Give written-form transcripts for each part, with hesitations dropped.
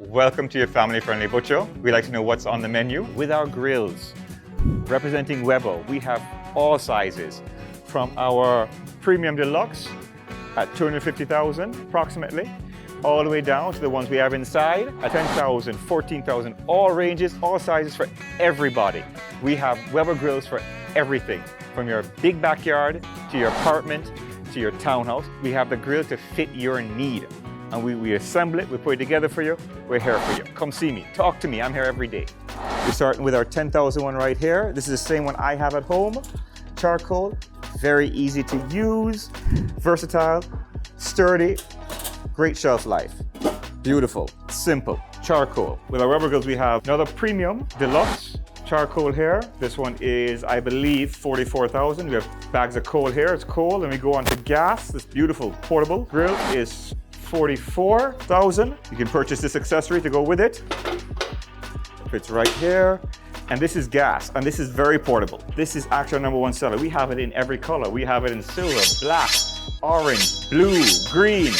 Welcome to your family-friendly butcher. We like to know what's on the menu. With our grills, representing Weber, we have all sizes, from our premium deluxe at 250,000 approximately, all the way down to the ones we have inside at 10,000, 14,000, all ranges, all sizes for everybody. We have Weber grills for everything, from your big backyard to your apartment to your townhouse. We have the grill to fit your need. And we assemble it, we put it together for you, we're here for you. Come see me, talk to me, I'm here every day. We're starting with our 10,000 one right here. This is the same one I have at home. Charcoal, very easy to use, versatile, sturdy, great shelf life. Beautiful, simple, charcoal. With our Weber grills, we have another premium deluxe charcoal here. This one is, I believe, 44,000. We have bags of coal here, it's coal. And we go on to gas. This beautiful portable grill is 44,000. You can purchase this accessory to go with it. It fits right here. And this is gas, and this is very portable. This is actually our #1 seller. We have it in every color. We have it in silver, black, orange, blue, green.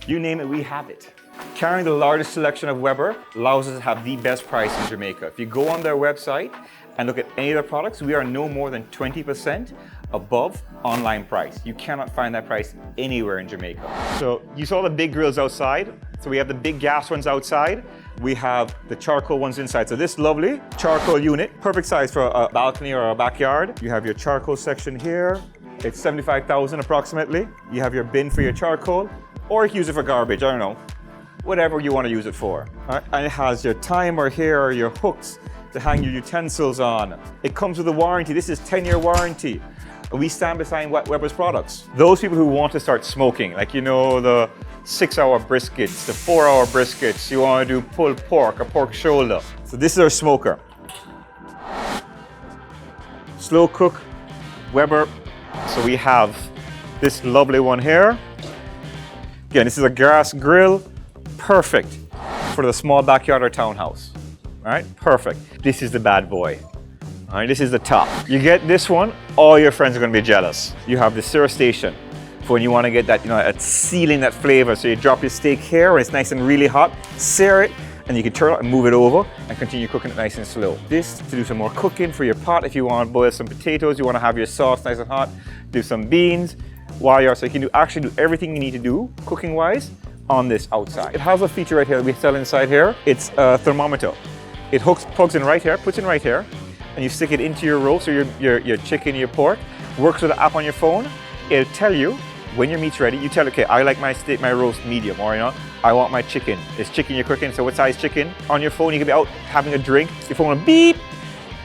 You name it, we have it. Carrying the largest selection of Weber allows us to have the best price in Jamaica. If you go on their website and look at any of their products, we are no more than 20% above online price. You cannot find that price anywhere in Jamaica. So you saw the big grills outside. So we have the big gas ones outside. We have the charcoal ones inside. So this lovely charcoal unit, perfect size for a balcony or a backyard. You have your charcoal section here. It's 75,000 approximately. You have your bin for your charcoal, or you can use it for garbage, I don't know. Whatever you want to use it for. All right? And it has your timer here, or your hooks to hang your utensils on. It comes with a warranty. This is 10-year warranty. We stand beside Weber's products. Those people who want to start smoking, like the 6-hour briskets, the 4-hour briskets, you want to do pulled pork, a pork shoulder. So this is our smoker. Slow cook, Weber. So we have this lovely one here. Again, this is a gas grill, perfect for the small backyard or townhouse. All right, perfect. This is the bad boy. All right, this is the top. You get this one, all your friends are going to be jealous. You have the sear station for when you want to get that, that sealing, that flavor. So you drop your steak here when it's nice and really hot, sear it, and you can turn it and move it over and continue cooking it nice and slow. This to do some more cooking for your pot. If you want to boil some potatoes, you want to have your sauce nice and hot, do some beans while you're, so you can actually do everything you need to do cooking-wise on this outside. It has a feature right here that we sell inside here. It's a thermometer. It plugs in right here, puts in right here, and you stick it into your roast or your chicken, your pork. Works with an app on your phone. It'll tell you when your meat's ready. You tell, okay, I like my steak, my roast medium, or I want my chicken. It's chicken you're cooking, so what size chicken? On your phone, you can be out having a drink. Your phone will beep,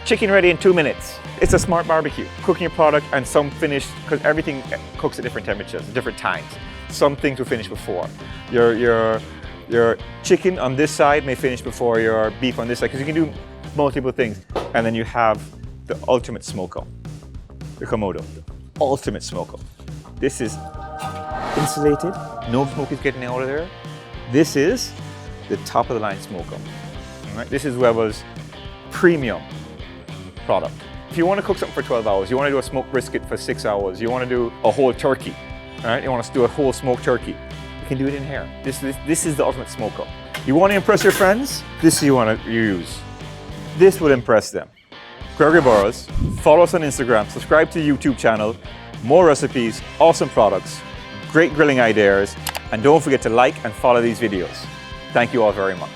chicken ready in 2 minutes. It's a smart barbecue. Cooking your product and some finished, because everything cooks at different temperatures, different times. Some things will finish before. Your chicken on this side may finish before your beef on this side, because you can do multiple things. And then you have the ultimate smoker, the Komodo, the ultimate smoker. This is insulated, no smoke is getting out of there. This is the top of the line smoker. All right? This is Weber's premium product. If you want to cook something for 12 hours, you want to do a smoked brisket for 6 hours, you want to do a whole turkey, all right? You want to do a whole smoked turkey, you can do it in here. This is the ultimate smoker. You want to impress your friends? This you want to use. This will impress them. Gregory Burrows. Follow us on Instagram, subscribe to the YouTube channel, more recipes, awesome products, great grilling ideas, and don't forget to like and follow these videos. Thank you all very much.